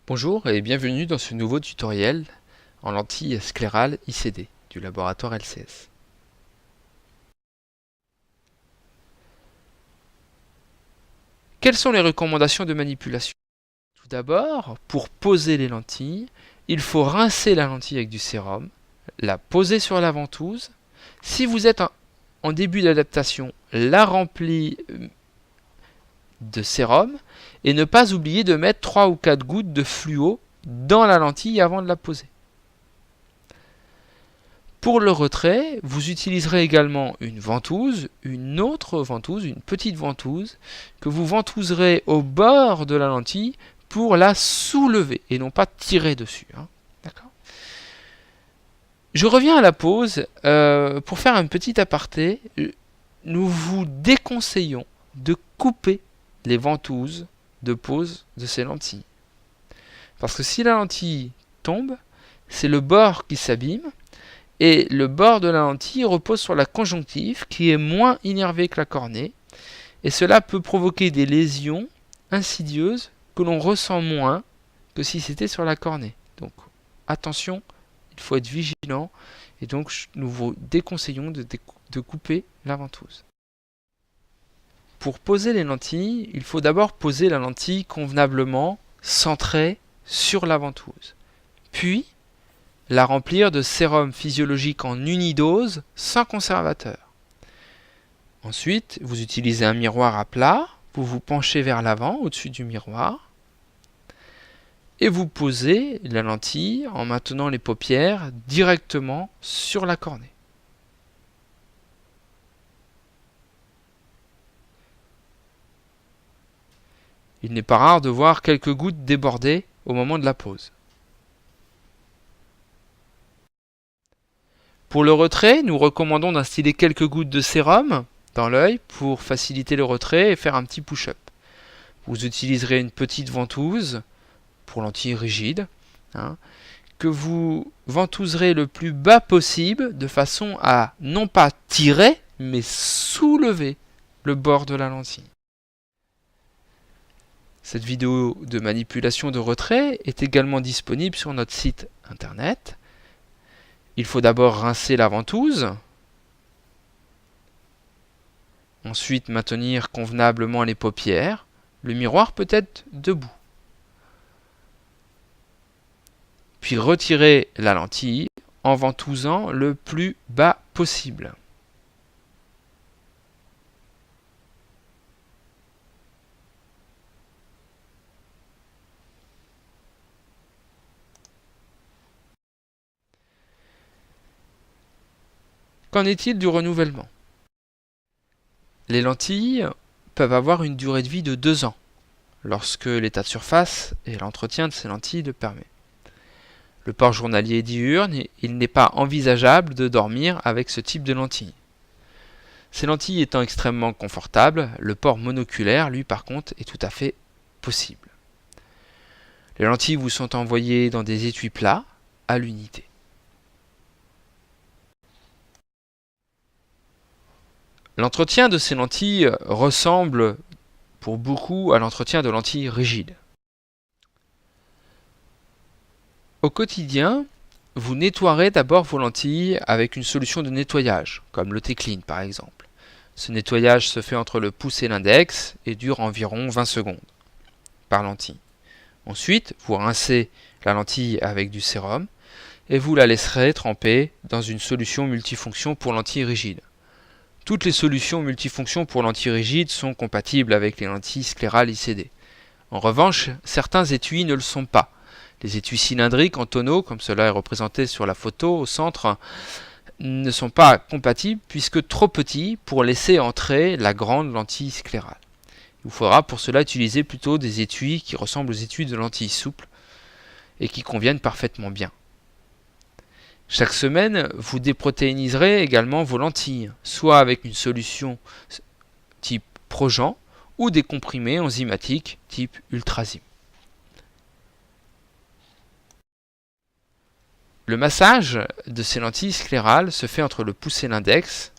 Bonjour et bienvenue dans ce nouveau tutoriel en lentille sclérale ICD du laboratoire LCS. Quelles sont les recommandations de manipulation? Tout d'abord, pour poser les lentilles, il faut rincer la lentille avec du sérum, la poser sur la ventouse. Si vous êtes en début d'adaptation, la remplir de sérum et ne pas oublier de mettre 3 ou 4 gouttes de fluo dans la lentille avant de la poser. Pour le retrait, vous utiliserez également une ventouse, une autre ventouse, une petite ventouse, que vous ventouserez au bord de la lentille pour la soulever et non pas tirer dessus. D'accord ? Je reviens à la pose. Pour faire un petit aparté, nous vous déconseillons de couper les ventouses de pose de ces lentilles. Parce que si la lentille tombe, c'est le bord qui s'abîme. Et le bord de la lentille repose sur la conjonctive qui est moins innervée que la cornée. Et cela peut provoquer des lésions insidieuses que l'on ressent moins que si c'était sur la cornée. Donc attention, il faut être vigilant. Et donc nous vous déconseillons de couper la ventouse. Pour poser les lentilles, il faut d'abord poser la lentille convenablement centrée sur la ventouse. Puis la remplir de sérum physiologique en unidose sans conservateur. Ensuite, vous utilisez un miroir à plat, vous vous penchez vers l'avant au-dessus du miroir et vous posez la lentille en maintenant les paupières directement sur la cornée. Il n'est pas rare de voir quelques gouttes déborder au moment de la pose. Pour le retrait, nous recommandons d'instiller quelques gouttes de sérum dans l'œil pour faciliter le retrait et faire un petit push-up. Vous utiliserez une petite ventouse pour lentilles rigides que vous ventouserez le plus bas possible de façon à non pas tirer mais soulever le bord de la lentille. Cette vidéo de manipulation de retrait est également disponible sur notre site internet. Il faut d'abord rincer la ventouse, ensuite maintenir convenablement les paupières. Le miroir peut être debout. Puis retirer la lentille en ventousant le plus bas possible. Qu'en est-il du renouvellement? Les lentilles peuvent avoir une durée de vie de 2 ans, lorsque l'état de surface et l'entretien de ces lentilles le permet. Le port journalier est diurne, il n'est pas envisageable de dormir avec ce type de lentilles. Ces lentilles étant extrêmement confortables, le port monoculaire, lui par contre, est tout à fait possible. Les lentilles vous sont envoyées dans des étuis plats à l'unité. L'entretien de ces lentilles ressemble pour beaucoup à l'entretien de lentilles rigides. Au quotidien, vous nettoierez d'abord vos lentilles avec une solution de nettoyage, comme le T-Clean par exemple. Ce nettoyage se fait entre le pouce et l'index et dure environ 20 secondes par lentille. Ensuite, vous rincez la lentille avec du sérum et vous la laisserez tremper dans une solution multifonction pour lentilles rigides. Toutes les solutions multifonctions pour lentilles rigides sont compatibles avec les lentilles sclérales ICD. En revanche, certains étuis ne le sont pas. Les étuis cylindriques en tonneau, comme cela est représenté sur la photo au centre, ne sont pas compatibles puisque trop petits pour laisser entrer la grande lentille sclérale. Il vous faudra pour cela utiliser plutôt des étuis qui ressemblent aux étuis de lentilles souples et qui conviennent parfaitement bien. Chaque semaine, vous déprotéiniserez également vos lentilles, soit avec une solution type Progen ou des comprimés enzymatiques type Ultrazym. Le massage de ces lentilles sclérales se fait entre le pouce et l'index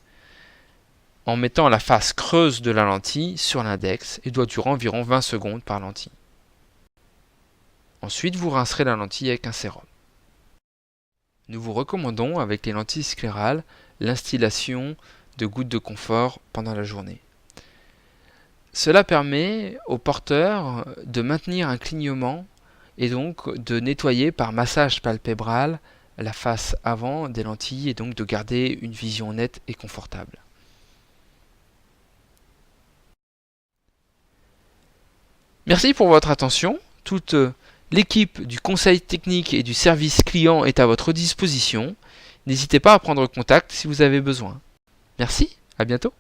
en mettant la face creuse de la lentille sur l'index et doit durer environ 20 secondes par lentille. Ensuite, vous rincerez la lentille avec un sérum. Nous vous recommandons, avec les lentilles sclérales, l'instillation de gouttes de confort pendant la journée. Cela permet au porteur de maintenir un clignement et donc de nettoyer par massage palpébral la face avant des lentilles et donc de garder une vision nette et confortable. Merci pour votre attention. Toute l'équipe du conseil technique et du service client est à votre disposition. N'hésitez pas à prendre contact si vous avez besoin. Merci, à bientôt.